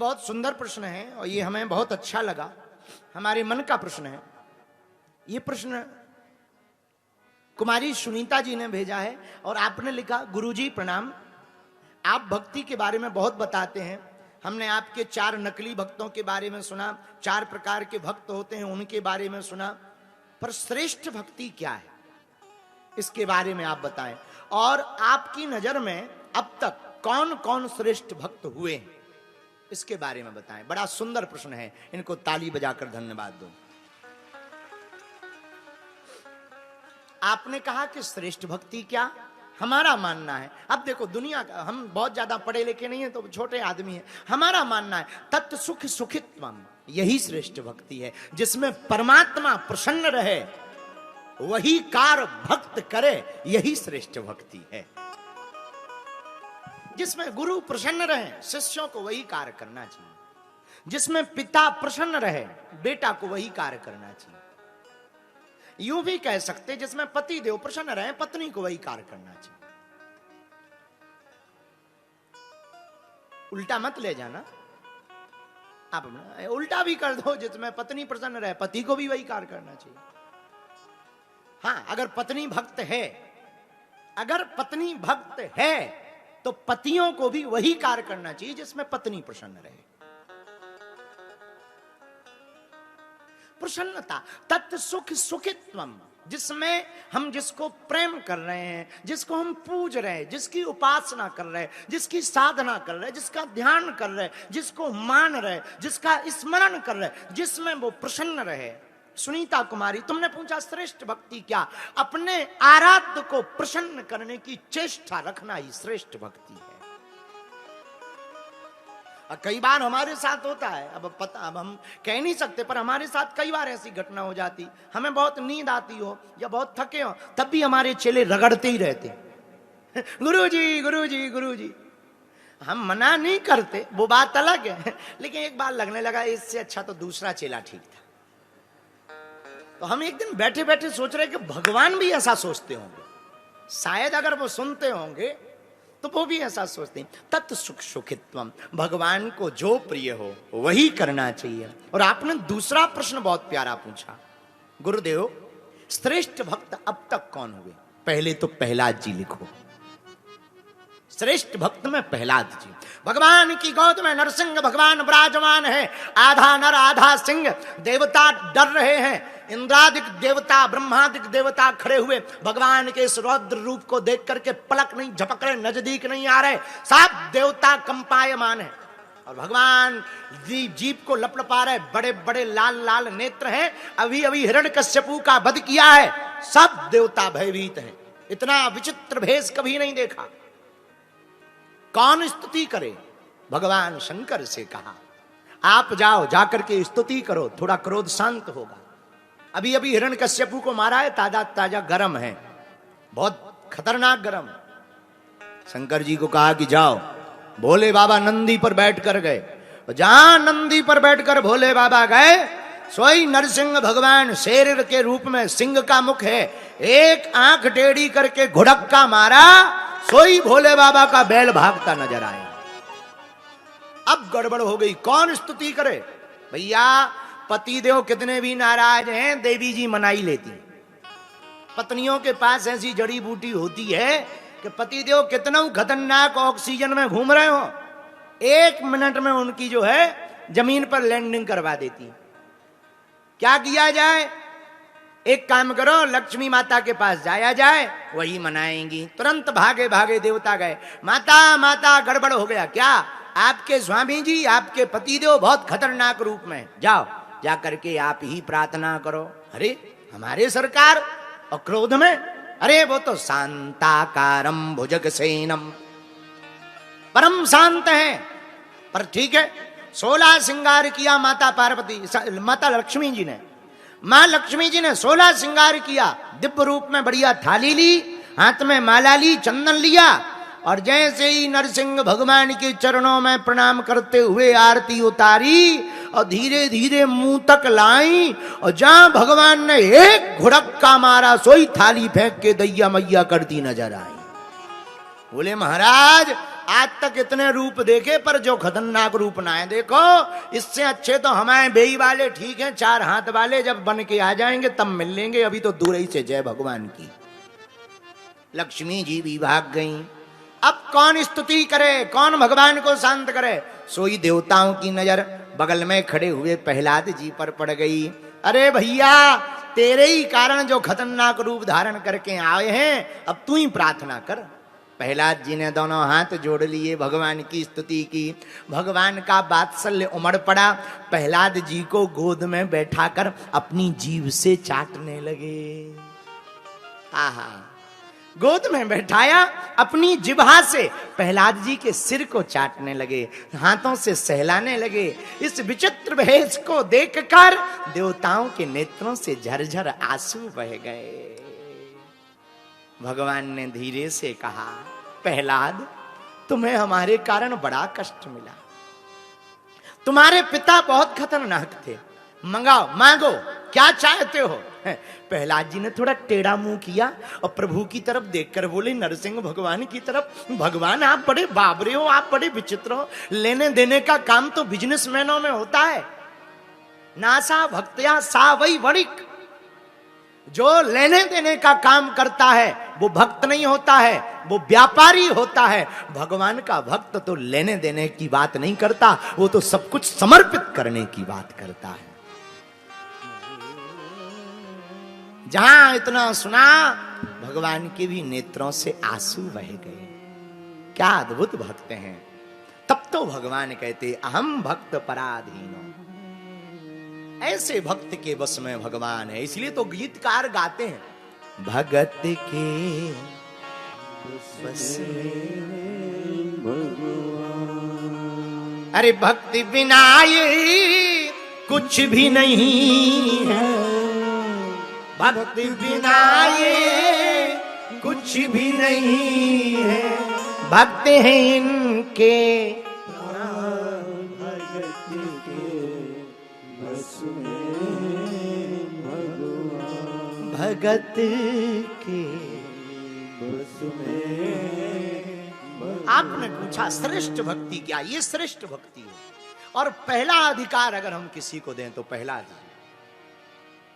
बहुत सुंदर प्रश्न है और ये हमें बहुत अच्छा लगा, हमारे मन का प्रश्न है। ये प्रश्न कुमारी सुनीता जी ने भेजा है और आपने लिखा, गुरुजी प्रणाम, आप भक्ति के बारे में बहुत बताते हैं। हमने आपके 4 नकली भक्तों के बारे में सुना, 4 प्रकार के भक्त होते हैं उनके बारे में सुना, पर श्रेष्ठ भक्ति क्या है इसके बारे में आप बताएं। और आपकी नजर में अब तक कौन कौन श्रेष्ठ भक्त हुए हैं इसके बारे में बताएं। बड़ा सुंदर प्रश्न है, इनको ताली बजाकर धन्यवाद दो। आपने कहा कि श्रेष्ठ भक्ति क्या, हमारा मानना है, अब देखो दुनिया का, हम बहुत ज्यादा पढ़े लिखे नहीं है तो छोटे आदमी है, हमारा मानना है तत्व सुख सुखित्वम, यही श्रेष्ठ भक्ति है। जिसमें परमात्मा प्रसन्न रहे वही कार्य भक्त करे, यही श्रेष्ठ भक्ति है। जिसमें गुरु प्रसन्न रहे शिष्यों को वही कार्य करना चाहिए। जिसमें पिता प्रसन्न रहे बेटा को वही कार्य करना चाहिए। यूं भी कह सकते जिसमें पति देव प्रसन्न रहे पत्नी को वही कार्य करना चाहिए। उल्टा मत ले जाना, आप उल्टा भी कर दो, जिसमें पत्नी प्रसन्न रहे पति को भी वही कार्य करना चाहिए। हाँ, अगर पत्नी भक्त है, अगर पत्नी भक्त है तो पतियों को भी वही कार्य करना चाहिए जिसमें पत्नी प्रसन्न रहे। प्रसन्नता तत् सुख सुखित्वम, जिसमें हम जिसको प्रेम कर रहे हैं, जिसको हम पूज रहे हैं, जिसकी उपासना कर रहे हैं, जिसकी साधना कर रहे हैं, जिसका ध्यान कर रहे हैं, जिसको मान रहे, जिसका स्मरण कर रहे, जिसमें वो प्रसन्न रहे। सुनीता कुमारी, तुमने पूछा श्रेष्ठ भक्ति क्या, अपने आराध्य को प्रसन्न करने की चेष्टा रखना ही श्रेष्ठ भक्ति है। कई बार हमारे साथ होता है, अब हम कह नहीं सकते, पर हमारे साथ कई बार ऐसी घटना हो जाती, हमें बहुत नींद आती हो या बहुत थके हो, तब भी हमारे चेले रगड़ते ही रहते गुरुजी गुरुजी गुरुजी। हम मना नहीं करते, वो बात अलग है, लेकिन एक बार लगने लगा इससे अच्छा तो दूसरा चेला ठीक था। तो हम एक दिन बैठे बैठे सोच रहे कि भगवान भी ऐसा सोचते होंगे, शायद अगर वो सुनते होंगे तो वो भी ऐसा सोचते हैं। तत् सुख सुखित्वम, भगवान को जो प्रिय हो वही करना चाहिए। और आपने दूसरा प्रश्न बहुत प्यारा पूछा, गुरुदेव श्रेष्ठ भक्त अब तक कौन हुए। पहले तो प्रहलाद जी लिखो, श्रेष्ठ भक्त में प्रहलाद जी। भगवान की गोद में नरसिंह भगवान विराजमान है, आधा नर आधा सिंह, देवता डर रहे हैं, इंद्रादिक देवता ब्रह्मादिक देवता खड़े हुए भगवान के इस रौद्र रूप को देख करके पलक नहीं झपक रहे, नजदीक नहीं आ रहे, सब देवता कंपायमान है। और भगवान जीभ को लपलपा रहे, बड़े बड़े लाल लाल नेत्र हैं, अभी अभी हिरण्यकश्यपु का वध किया है, सब देवता भयभीत हैं। इतना विचित्र भेष कभी नहीं देखा। कौन स्तुति करे, भगवान शंकर से कहा आप जाओ, जाकर के स्तुति करो, थोड़ा क्रोध शांत होगा। अभी अभी हिरण्यकश्यपु को मारा है, ताजा ताजा गरम है, बहुत खतरनाक गरम। शंकर जी को कहा कि जाओ, भोले बाबा नंदी पर बैठ कर गए, जहां नंदी पर बैठकर भोले बाबा गए, सोई नरसिंह भगवान शेर के रूप में, सिंह का मुख है, एक आंख टेढ़ी करके घुड़क्का मारा, सोई भोले बाबा का बैल भागता नजर आया। अब गड़बड़ हो गई, कौन स्तुति करे भैया। पतिदेव कितने भी नाराज हैं, देवी जी मनाई लेती। पत्नियों के पास ऐसी जड़ी बूटी होती है कि पतिदेव कितना खतरनाक ऑक्सीजन में घूम रहे हो, 1 मिनट में उनकी जो है जमीन पर लैंडिंग करवा देती। क्या किया जाए, एक काम करो, लक्ष्मी माता के पास जाया जाए, वही मनाएंगी। तुरंत भागे भागे देवता गए, माता माता गड़बड़ हो गया। क्या, आपके स्वामी जी, आपके पतिदेव बहुत खतरनाक रूप में, जाओ जा करके आप ही प्रार्थना करो। अरे हमारे सरकार, और क्रोध में, अरे वो तो शांताकारम भुजगसेनम, परम शांत है। पर ठीक है, 16 श्रृंगार किया माता पार्वती, माता लक्ष्मी जी ने, मां लक्ष्मी जी ने 16 श्रृंगार किया, दिव्य रूप में बढ़िया थाली ली, हाथ में माला ली, चंदन लिया, और जैसे ही नरसिंह भगवान के चरणों में प्रणाम करते हुए आरती उतारी और धीरे धीरे मुंह तक लाई, और जहां भगवान ने एक घुड़क्का मारा, सोई थाली फेंक के दैया मैया करती नजर आई। बोले महाराज आज तक इतने रूप देखे पर जो खतरनाक रूप ना है देखो, इससे अच्छे तो हमारे बेई वाले ठीक हैं, 4 हाथ वाले जब बन के आ जाएंगे तब मिल लेंगे, अभी तो दूर ही से जय भगवान की। लक्ष्मी जी भी भाग गई। अब कौन स्तुति करे, कौन भगवान को शांत करे? सोई देवताओं की नजर बगल में खड़े हुए प्रहलाद जी पर पड़ गई। अरे भैया, तेरे ही कारण जो खतरनाक रूप धारण करके आए हैं, अब तू ही प्रार्थना कर। प्रहलाद जी ने दोनों हाथ जोड़ लिए, भगवान की स्तुति की। भगवान का वात्सल्य उमड़ पड़ा। प्रहलाद जी को गोद में बैठाकर अपनी जीभ से चाटने लगे। आहा, गोद में बैठाया, अपनी जिह्वा से प्रहलाद जी के सिर को चाटने लगे, हाथों से सहलाने लगे। इस विचित्र भेष को देखकर देवताओं के नेत्रों से झरझर आंसू बह गए। भगवान ने धीरे से कहा, प्रहलाद, तुम्हें हमारे कारण बड़ा कष्ट मिला। तुम्हारे पिता बहुत खतरनाक थे। मंगाओ, मांगो, क्या चाहते हो? प्रहलाद जी ने थोड़ा टेढ़ा मुंह किया और प्रभु की तरफ देखकर बोले, नरसिंह भगवान की तरफ, भगवान आप बड़े बाबरे हो, आप बड़े विचित्र हो। लेने देने का काम तो बिजनेसमैनों में होता है। नासा भक्त्या सा वही वणिक। जो लेने देने का काम करता है वो भक्त नहीं होता है, वो व्यापारी होता है। भगवान का भक्त तो लेने देने की बात नहीं करता, वो तो सब कुछ समर्पित करने की बात करता है। जहां इतना सुना, भगवान के भी नेत्रों से आंसू बह गए। क्या अद्भुत भक्त हैं। तब तो भगवान कहते, अहम भक्त पराधीनो। ऐसे भक्त के बस में भगवान है। इसलिए तो गीतकार गाते हैं, भगत के बस में भगवान। अरे भक्ति बिना ये कुछ भी नहीं है, भक्ति बिना ये कुछ भी नहीं है। भक्त हैं इनके भगत के बस में भगवान। भगत के बस में भगवान। आपने पूछा श्रेष्ठ भक्ति क्या? ये श्रेष्ठ भक्ति है। और पहला अधिकार अगर हम किसी को दें तो पहला अधिकार,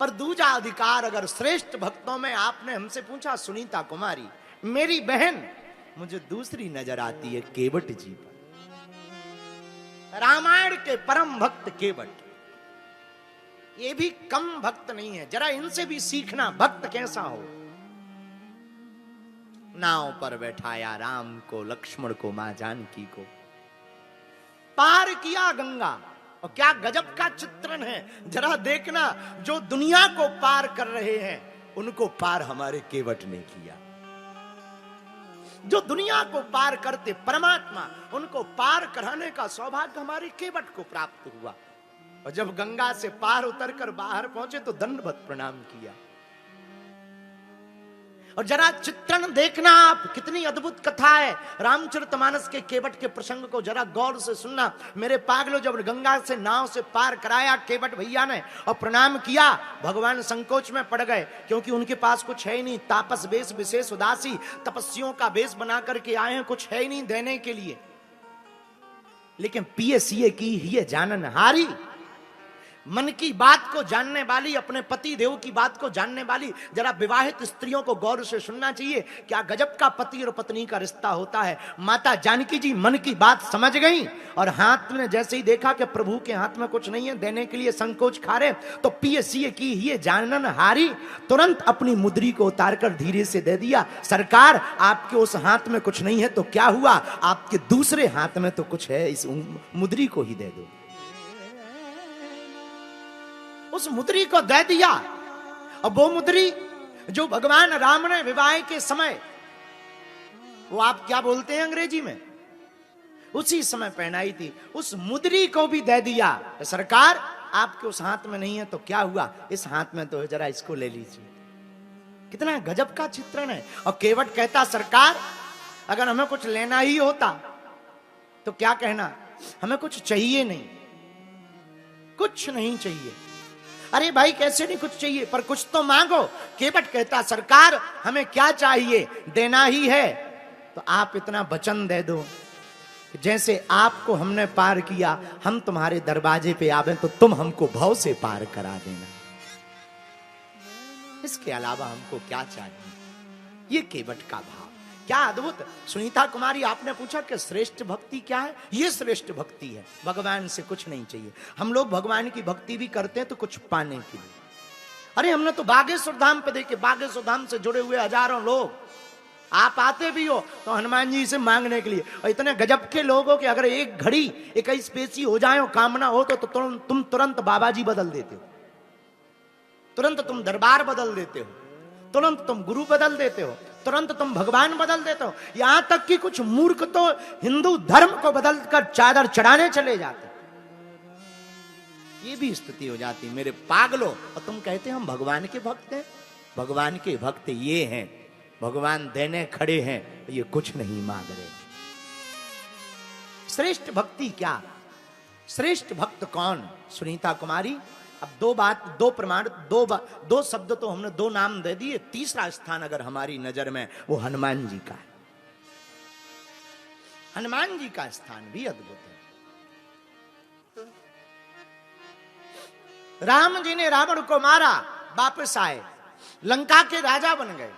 पर दूसरा अधिकार अगर श्रेष्ठ भक्तों में आपने हमसे पूछा, सुनीता कुमारी मेरी बहन, मुझे दूसरी नजर आती है केवट जी पर। रामायण के परम भक्त केवट, ये भी कम भक्त नहीं है। जरा इनसे भी सीखना भक्त कैसा हो। नाव पर बैठाया राम को, लक्ष्मण को, मां जानकी को, पार किया गंगा। और क्या गजब का चित्रण है, जरा देखना। जो दुनिया को पार कर रहे हैं उनको पार हमारे केवट ने किया। जो दुनिया को पार करते परमात्मा, उनको पार कराने का सौभाग्य हमारे केवट को प्राप्त हुआ। और जब गंगा से पार उतरकर बाहर पहुंचे तो दंडवत प्रणाम किया। और जरा चित्रण देखना आप, कितनी अद्भुत कथा है। रामचरितमानस के केवट के प्रसंग को जरा गौर से सुनना। मेरे पागलों, जब गंगा से नाव से पार कराया केवट भैया ने और प्रणाम किया, भगवान संकोच में पड़ गए, क्योंकि उनके पास कुछ है ही नहीं। तापस वेश विशेष उदासी, तपस्वियों का वेश बना करके आए हैं, कुछ है ही नहीं देने के लिए। लेकिन पिए सिए की ही जानन हारी, मन की बात को जानने वाली, अपने पति देव की बात को जानने वाली, जरा विवाहित स्त्रियों को गौर से सुनना चाहिए। क्या गजब का पति और पत्नी का रिश्ता होता है। माता जानकी जी मन की बात समझ गई और हाथ में जैसे ही देखा कि प्रभु के हाथ में कुछ नहीं है देने के लिए, संकोच खा रहे, तो पिए सिए की ही जानन हारी, तुरंत अपनी मुद्री को उतारकर धीरे से दे दिया। सरकार, आपके उस हाथ में कुछ नहीं है तो क्या हुआ, आपके दूसरे हाथ में तो कुछ है, इस मुद्री को ही दे दो। उस मुद्री को दे दिया। अब वो मुद्री जो भगवान राम ने विवाह के समय, वो आप क्या बोलते हैं अंग्रेजी में, उसी समय पहनाई थी, उस मुद्री को भी दे दिया। सरकार, आपके उस हाथ में नहीं है तो क्या हुआ, इस हाथ में तो है, जरा इसको ले लीजिए। कितना गजब का चित्रण है। और केवट कहता, सरकार, अगर हमें कुछ लेना ही होता तो क्या कहना, हमें कुछ चाहिए नहीं, कुछ नहीं चाहिए। अरे भाई, कैसे नहीं कुछ चाहिए, पर कुछ तो मांगो। केवट कहता, सरकार, हमें क्या चाहिए, देना ही है तो आप इतना वचन दे दो जैसे आपको हमने पार किया, हम तुम्हारे दरवाजे पे आवे तो तुम हमको भव से पार करा देना। इसके अलावा हमको क्या चाहिए? ये केवट का भाव, क्या अद्भुत। सुनीता कुमारी, आपने पूछा कि श्रेष्ठ भक्ति क्या है? ये श्रेष्ठ भक्ति है। भगवान से कुछ नहीं चाहिए। हम लोग भगवान की भक्ति भी करते हैं तो कुछ पाने के लिए। अरे हमने तो बागेश्वर धाम पे देखे, बागेश्वर धाम से जुड़े हुए हजारों लोग, आप आते भी हो तो हनुमान जी से मांगने के लिए, और इतने गजब के लोग हो कि अगर एक घड़ी 21 पेशी हो जाए, कामना हो तो तुम तुरंत बाबा जी बदल देते हो, तुरंत तुम दरबार बदल देते हो, तुरंत तुम गुरु बदल देते हो, तुरंत तुम भगवान बदल देते हो। यहां तक कि कुछ मूर्ख तो हिंदू धर्म को बदलकर चादर चढ़ाने चले जाते, ये भी स्थिति हो जाती। मेरे पागलो, और तुम कहते हम भगवान के भक्त हैं। भगवान के भक्त ये हैं, भगवान देने खड़े हैं, ये कुछ नहीं मांग रहे। श्रेष्ठ भक्ति क्या? श्रेष्ठ भक्त कौन? सुनीता कुमारी, अब दो प्रमाण, दो शब्द तो हमने, दो नाम दे दिए। तीसरा स्थान अगर हमारी नजर में, वो हनुमान जी का है। हनुमान जी का स्थान भी अद्भुत है। राम जी ने रावण को मारा, वापस आए, लंका के राजा बन गए।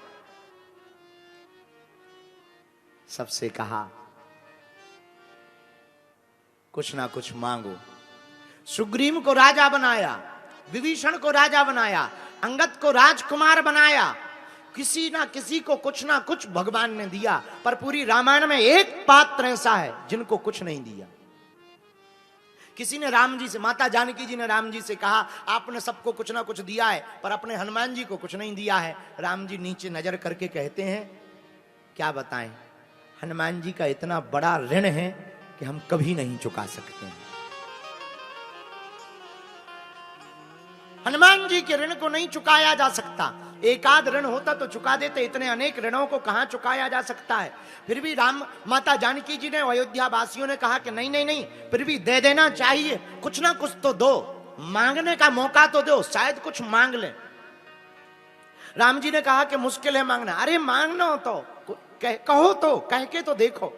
सबसे कहा कुछ ना कुछ मांगो। सुग्रीव को राजा बनाया, विभीषण को राजा बनाया, अंगद को राजकुमार बनाया। किसी ना किसी को कुछ ना कुछ भगवान ने दिया, पर पूरी रामायण में एक पात्र ऐसा है जिनको कुछ नहीं दिया। किसी ने राम जी से, माता जानकी जी ने राम जी से कहा, आपने सबको कुछ ना कुछ दिया है, पर अपने हनुमान जी को कुछ नहीं दिया है। राम जी नीचे नजर करके कहते हैं, क्या बताएं, हनुमान जी का इतना बड़ा ऋण है कि हम कभी नहीं चुका सकते हैं। हनुमान जी के ऋण को नहीं चुकाया जा सकता। एक आध ऋण होता तो चुका देते, इतने अनेक ऋणों को कहां चुकाया जा सकता है। फिर भी माता जानकी जी ने, अयोध्या वासियों ने कहा कि नहीं नहीं नहीं, फिर भी दे देना चाहिए, कुछ ना कुछ तो दो, मांगने का मौका तो दो, शायद कुछ मांग ले। राम जी ने कहा कि मुश्किल है मांगना। अरे मांगना हो तो कहो, तो कह के तो देखो।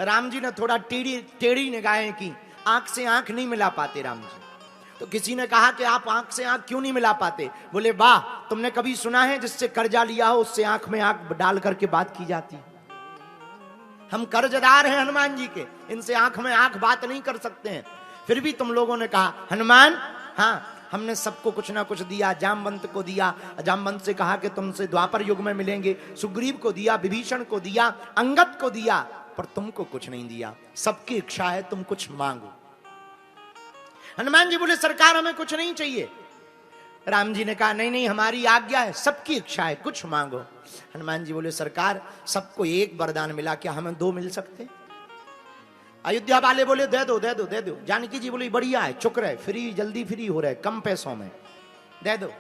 राम जी ने थोड़ा टेढ़ी निगाहें की, आंख से आंख नहीं मिला पाते राम जी। तो किसी ने कहा कि आप आंख से आंख क्यों नहीं मिला पाते? बोले वाह, तुमने कभी सुना है जिससे कर्जा लिया हो उससे आंख में आंख डाल करके बात की जाती? हम कर्जदार हैं हनुमान जी के, इनसे आंख में आंख बात नहीं कर सकते हैं। फिर भी तुम लोगों ने कहा हनुमान, हाँ हमने सबको कुछ ना कुछ दिया। जामवंत को दिया, जामवंत से कहा कि तुमसे द्वापर युग में मिलेंगे। सुग्रीव को दिया, विभीषण को दिया, अंगद को दिया, पर तुमको कुछ नहीं दिया। सबकी इच्छा है तुम कुछ मांगो। हनुमान जी बोले सरकार हमें कुछ नहीं चाहिए। राम जी ने कहा नहीं नहीं, हमारी आज्ञा है, सबकी इच्छा है, कुछ मांगो। हनुमान जी बोले सरकार सबको एक वरदान मिला, क्या हमें दो मिल सकते? अयोध्या वाले बोले दे दो दे दो दे दो। जानकी जी बोली बढ़िया है, चुक रहे, फ्री, जल्दी फ्री हो रहे, कम पैसों में दे दो।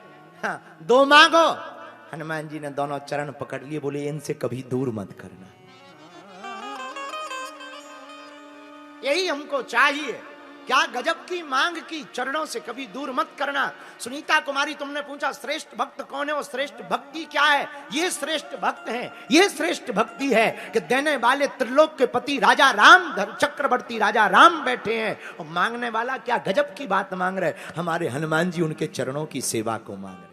हाँ, दो मांगो। हनुमान जी ने दोनों चरण पकड़ लिए, बोले इनसे कभी दूर मत करना, यही हमको चाहिए। क्या गजब की मांग की, चरणों से कभी दूर मत करना। सुनीता कुमारी, तुमने पूछा श्रेष्ठ भक्त कौन है, वो श्रेष्ठ भक्ति क्या है? ये श्रेष्ठ भक्त हैं, ये श्रेष्ठ भक्ति है कि देने वाले त्रिलोक के पति राजा राम, चक्रवर्ती राजा राम बैठे हैं, और मांगने वाला क्या गजब की बात मांग रहे, हमारे हनुमान जी उनके चरणों की सेवा को मांग रहे।